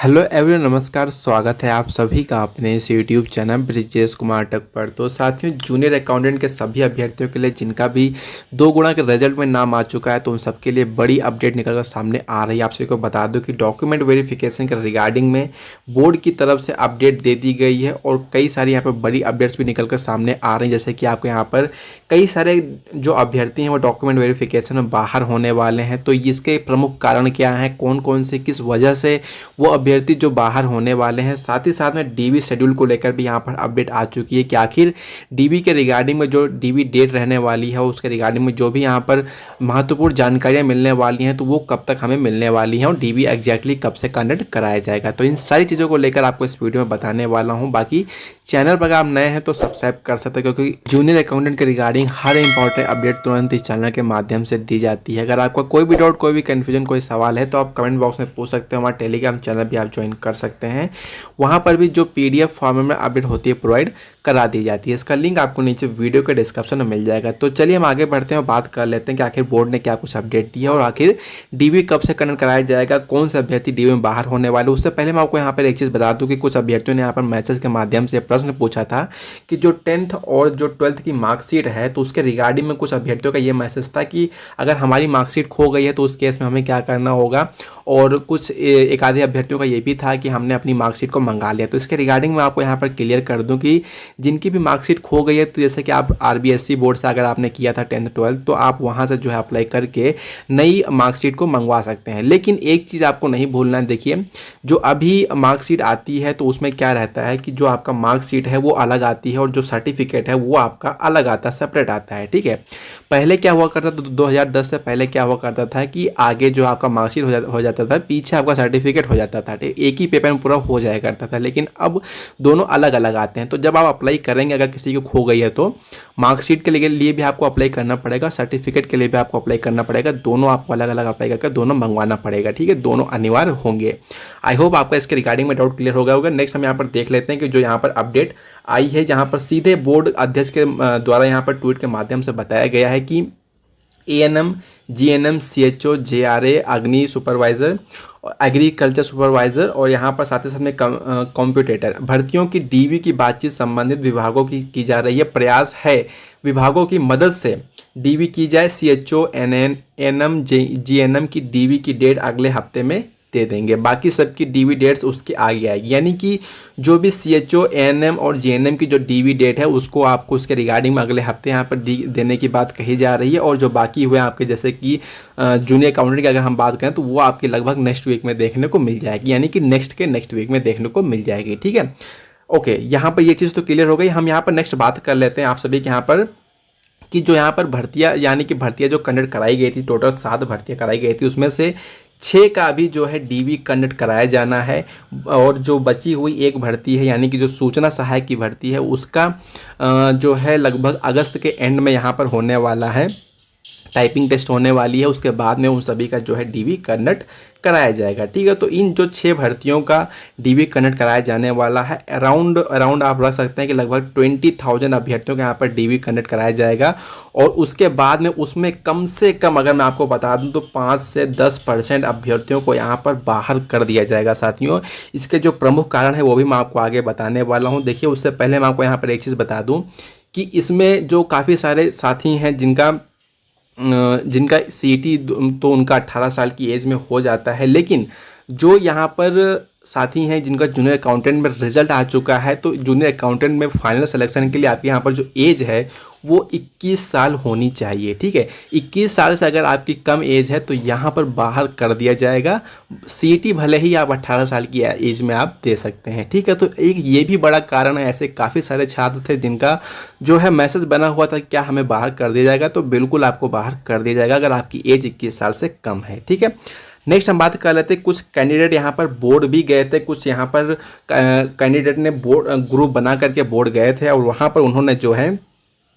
Hello everyone, नमस्कार। स्वागत है आप सभी का अपने इस यूट्यूब चैनल ब्रिजेश कुमार टक पर। तो साथियों, जूनियर अकाउंटेंट के सभी अभ्यर्थियों के लिए जिनका भी 2 गुणा के रिजल्ट में नाम आ चुका है, तो उन सबके लिए बड़ी अपडेट निकल कर सामने आ रही है। आप सभी को बता दूं कि डॉक्यूमेंट वेरिफिकेशन के रिगार्डिंग में बोर्ड की तरफ से अपडेट दे दी गई है और कई सारी यहाँ पर बड़ी अपडेट्स भी निकल कर सामने आ रही हैं। जैसे कि आपको यहाँ पर कई सारे जो अभ्यर्थी हैं वो डॉक्यूमेंट वेरिफिकेशन में बाहर होने वाले हैं। तो इसके प्रमुख कारण क्या हैं, कौन कौन से किस वजह से वो अभ्यर्थी जो बाहर होने वाले हैं। साथ ही साथ में डीबी शेड्यूल को लेकर भी यहाँ पर अपडेट आ चुकी है कि आखिर डीबी के रिगार्डिंग में जो डीबी डेट रहने वाली है उसके रिगार्डिंग में जो भी यहाँ पर महत्वपूर्ण जानकारियाँ मिलने वाली हैं तो वो कब तक हमें मिलने वाली हैं और डीबी एग्जैक्टली कब से कंडक्ट कराया जाएगा। तो इन सारी चीज़ों को लेकर आपको इस वीडियो में बताने वाला हूँ। बाकी चैनल पर अगर आप नए हैं तो सब्सक्राइब कर सकते हैं, क्योंकि जूनियर अकाउंटेंट के रिगार्डिंग हर इंपॉर्टेंट अपडेट तुरंत इस चैनल के माध्यम से दी जाती है। अगर आपका कोई भी डाउट, कोई भी कन्फ्यूजन, कोई सवाल है तो आप कमेंट बॉक्स में पूछ सकते हैं। हमारा टेलीग्राम चैनल भी आप ज्वाइन कर सकते हैं। वहाँ पर भी जो PDF फॉर्मेट में अपडेट होती है प्रोवाइड करा दी जाती है। इसका लिंक आपको नीचे वीडियो के डिस्क्रिप्शन में मिल जाएगा। तो चलिए हम आगे बढ़ते हैं और बात कर लेते हैं कि आखिर बोर्ड ने क्या कुछ अपडेट दी है और आखिर डीबी कब से कंडक्ट कराया जाएगा, कौन से अभ्यर्थी डीबी में बाहर होने वाले। उससे पहले मैं आपको यहाँ पर एक चीज़ बता दूँ कि कुछ अभ्यर्थियों ने यहाँ पर मैसेज के माध्यम से प्रश्न पूछा था कि जो 10th और जो 12th की मार्कशीट है तो उसके रिगार्डिंग में कुछ अभ्यर्थियों का ये मैसेज था कि अगर हमारी मार्कशीट खो गई है तो उस केस में हमें क्या करना होगा। और कुछ एक आधे अभ्यर्थियों का ये भी था कि हमने अपनी मार्कशीट को मंगा लिया। तो इसके रिगार्डिंग मैं आपको यहाँ पर क्लियर कर दूं कि जिनकी भी मार्कशीट खो गई है, तो जैसे कि आप RBSC बोर्ड से अगर आपने किया था 10th 12th तो आप वहाँ से जो है अप्लाई करके नई मार्कशीट को मंगवा सकते हैं। लेकिन एक चीज़ आपको नहीं भूलना है, देखिए जो अभी मार्कशीट आती है तो उसमें क्या रहता है कि जो आपका मार्कशीट है वो अलग आती है और जो सर्टिफिकेट है वो आपका अलग आता है, सेपरेट आता है। ठीक है, पहले क्या हुआ करता था, 2010 से पहले क्या हुआ करता था कि आगे जो आपका मार्कशीट हो जाता था, पीछे आपका सर्टिफिकेट हो जाता था। एक ही पेपर में पूरा हो जाया करता था। लेकिन अब दोनों अलग अलग आते हैं। तो जब आप अप्लाई करेंगे, अगर किसी को खो गई है तो मार्कशीट के लिए भी आपको अप्लाई करना पड़ेगा, सर्टिफिकेट के लिए भी आपको अप्लाई करना पड़ेगा। दोनों आपको अलग अलग अप्लाई करके दोनों मंगवाना पड़ेगा। ठीक है, दोनों अनिवार्य होंगे। आई होप आपका इसके रिगार्डिंग में डाउट क्लियर हो गया होगा। नेक्स्ट हम यहाँ पर देख लेते हैं कि जो यहाँ पर अपडेट आई है, जहाँ पर सीधे बोर्ड अध्यक्ष के द्वारा यहाँ पर ट्वीट के माध्यम से बताया गया है कि ANM, GNM, CHO, JRA, अग्नि सुपरवाइज़र, एग्रीकल्चर सुपरवाइज़र और यहाँ पर साथ ही साथ में कंप्यूटेटर भर्तियों की डीबी की बातचीत संबंधित विभागों की जा रही है। प्रयास है विभागों की मदद से डीबी की जाए। CHO, ANM, GNM की डीबी की डेट अगले हफ्ते में दे देंगे। बाकी सबकी डीबी डेट्स उसके आगे आएगी। यानी कि जो भी CHO, ANM और GNM की जो डीबी डेट है उसको आपको उसके रिगार्डिंग में अगले हफ्ते यहाँ पर देने की बात कही जा रही है। और जो बाकी हुए आपके जैसे कि जूनियर अकाउंटेंट की अगर हम बात करें तो वो आपकी लगभग नेक्स्ट वीक में देखने को मिल जाएगी, यानी कि नेक्स्ट वीक में देखने को मिल जाएगी। ठीक है, ओके, यहाँ पर ये चीज़ तो क्लियर हो गई। हम यहाँ पर नेक्स्ट बात कर लेते हैं आप सभी के यहाँ पर कि जो यहाँ पर भर्तियाँ, यानी कि भर्तियाँ जो कंडक्ट कराई गई थी, टोटल 7 भर्तियाँ कराई गई थी, उसमें से 6 का भी जो है डीबी कंडक्ट कराया जाना है। और जो बची हुई एक भर्ती है, यानी कि जो सूचना सहायक की भर्ती है, उसका जो है लगभग अगस्त के एंड में यहाँ पर होने वाला है। टाइपिंग टेस्ट होने वाली है, उसके बाद में उन सभी का जो है डीबी कंडक्ट कराया जाएगा। ठीक है, तो इन जो 6 भर्तियों का डीबी कंडक्ट कराया जाने वाला है, अराउंड आप रख सकते हैं कि लगभग 20,000 अभ्यर्थियों के यहाँ पर डीबी कंडक्ट कराया जाएगा। और उसके बाद में उसमें कम से कम अगर मैं आपको बता दूं तो 5 से 10% अभ्यर्थियों को यहाँ पर बाहर कर दिया जाएगा। साथियों, इसके जो प्रमुख कारण है वो भी मैं आपको आगे बताने वाला हूँ। देखिए, उससे पहले मैं आपको यहाँ पर एक चीज़ बता दूँ कि इसमें जो काफ़ी सारे साथी हैं जिनका CET तो उनका 18 साल की एज में हो जाता है, लेकिन जो यहाँ पर साथी हैं जिनका जूनियर अकाउंटेंट में रिजल्ट आ चुका है, तो जूनियर अकाउंटेंट में फाइनल सिलेक्शन के लिए आपके यहाँ पर जो एज है वो 21 साल होनी चाहिए। ठीक है, 21 साल से अगर आपकी कम एज है तो यहाँ पर बाहर कर दिया जाएगा। CET भले ही आप 18 साल की एज में आप दे सकते हैं। ठीक है, तो एक ये भी बड़ा कारण है। ऐसे काफ़ी सारे छात्र थे जिनका जो है मैसेज बना हुआ था क्या हमें बाहर कर दिया जाएगा, तो बिल्कुल आपको बाहर कर दिया जाएगा अगर आपकी एज 21 साल से कम है। ठीक है, नेक्स्ट हम बात कर लेते हैं, कुछ कैंडिडेट यहाँ पर बोर्ड भी गए थे। कुछ यहाँ पर कैंडिडेट ने ग्रुप बना करके बोर्ड गए थे और वहाँ पर उन्होंने जो है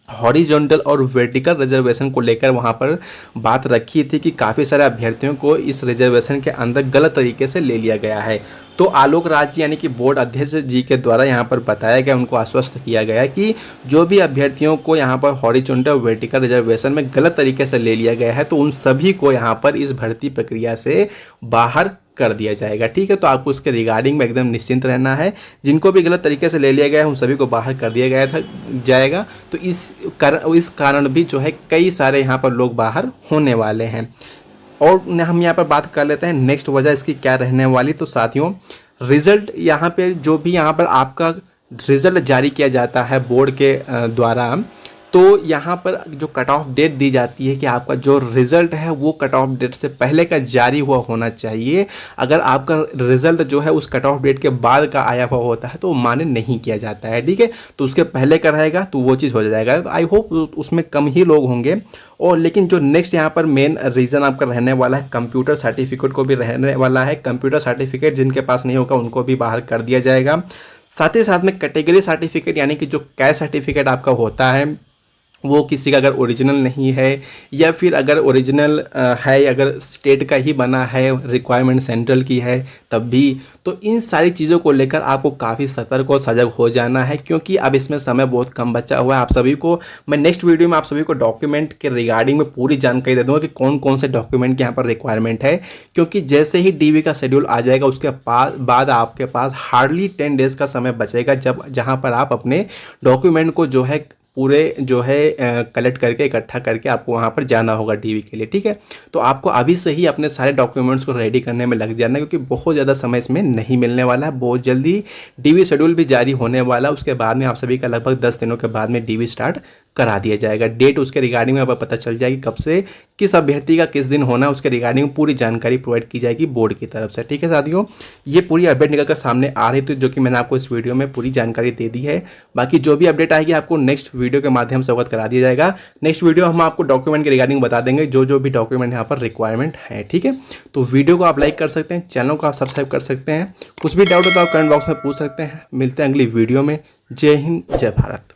हॉरिजॉन्टल और वर्टिकल रिजर्वेशन को लेकर वहाँ पर बात रखी थी कि काफ़ी सारे अभ्यर्थियों को इस रिजर्वेशन के अंदर गलत तरीके से ले लिया गया है। तो आलोक राज जी यानी कि बोर्ड अध्यक्ष जी के द्वारा यहाँ पर बताया गया, उनको आश्वस्त किया गया कि जो भी अभ्यर्थियों को यहाँ पर हॉरिजॉन्टल और वर्टिकल रिजर्वेशन में गलत तरीके से ले लिया गया है तो उन सभी को यहाँ पर इस भर्ती प्रक्रिया से बाहर कर दिया जाएगा। ठीक है, तो आपको उसके रिगार्डिंग में एकदम निश्चिंत रहना है। जिनको भी गलत तरीके से ले लिया गया है उन सभी को बाहर कर दिया गया था जाएगा। तो इस कारण भी जो है कई सारे यहाँ पर लोग बाहर होने वाले हैं। और हम यहाँ पर बात कर लेते हैं नेक्स्ट वजह इसकी क्या रहने वाली। तो साथियों, रिजल्ट यहाँ पे जो भी यहाँ पर आपका रिजल्ट जारी किया जाता है बोर्ड के द्वारा, तो यहाँ पर जो कट ऑफ डेट दी जाती है कि आपका जो रिज़ल्ट है वो कट ऑफ डेट से पहले का जारी हुआ होना चाहिए। अगर आपका रिज़ल्ट जो है उस कट ऑफ डेट के बाद का आया हुआ होता है तो मान्य नहीं किया जाता है। ठीक है, तो उसके पहले का रहेगा तो वो चीज़ हो जाएगा। तो आई होप उसमें कम ही लोग होंगे। और लेकिन जो नेक्स्ट यहाँ पर मेन रीज़न आपका रहने वाला है, कंप्यूटर सर्टिफिकेट को भी रहने वाला है। कंप्यूटर सर्टिफिकेट जिनके पास नहीं होगा उनको भी बाहर कर दिया जाएगा। साथ ही साथ में कैटेगरी सर्टिफिकेट यानी कि जो कैस्ट सर्टिफिकेट आपका होता है वो किसी का अगर ओरिजिनल नहीं है या फिर अगर ओरिजिनल है, अगर स्टेट का ही बना है, रिक्वायरमेंट सेंट्रल की है तब भी, तो इन सारी चीज़ों को लेकर आपको काफ़ी सतर्क और सजग हो जाना है क्योंकि अब इसमें समय बहुत कम बचा हुआ है। आप सभी को मैं नेक्स्ट वीडियो में आप सभी को डॉक्यूमेंट के रिगार्डिंग में पूरी जानकारी दे दूँगा कि कौन कौन से डॉक्यूमेंट के यहाँ पर रिक्वायरमेंट है। क्योंकि जैसे ही डीवी का शेड्यूल आ जाएगा उसके बाद आपके पास हार्डली 10 डेज़ का समय बचेगा जहाँ पर आप अपने डॉक्यूमेंट को जो है पूरे जो है कलेक्ट करके इकट्ठा करके आपको वहाँ पर जाना होगा डीवी के लिए। ठीक है, तो आपको अभी से ही अपने सारे डॉक्यूमेंट्स को रेडी करने में लग जाना है क्योंकि बहुत ज़्यादा समय इसमें नहीं मिलने वाला है। बहुत जल्दी डीवी शेड्यूल भी जारी होने वाला है। उसके बाद में आप सभी का लगभग 10 दिनों के बाद में डीवी स्टार्ट करा दिया जाएगा। डेट उसके रिगार्डिंग में अब पता चल जाएगी कब से किस अभ्यर्थी का किस दिन होना है, उसके रिगार्डिंग पूरी जानकारी प्रोवाइड की जाएगी बोर्ड की तरफ से। ठीक है साथियों, ये पूरी अपडेट निकल कर सामने आ रही थी जो कि मैंने आपको इस वीडियो में पूरी जानकारी दे दी है। बाकी जो भी अपडेट आएगी आपको नेक्स्ट वीडियो के माध्यम से अवगत करा दिया जाएगा। नेक्स्ट वीडियो हम आपको डॉक्यूमेंट के रिगार्डिंग बता देंगे जो भी डॉक्यूमेंट यहाँ पर रिक्वायरमेंट है। ठीक है, तो वीडियो को आप लाइक कर सकते हैं, चैनल को आप सब्सक्राइब कर सकते हैं। कुछ भी डाउट हो तो आप कमेंट बॉक्स में पूछ सकते हैं। मिलते हैं अगली वीडियो में। जय हिंद, जय भारत।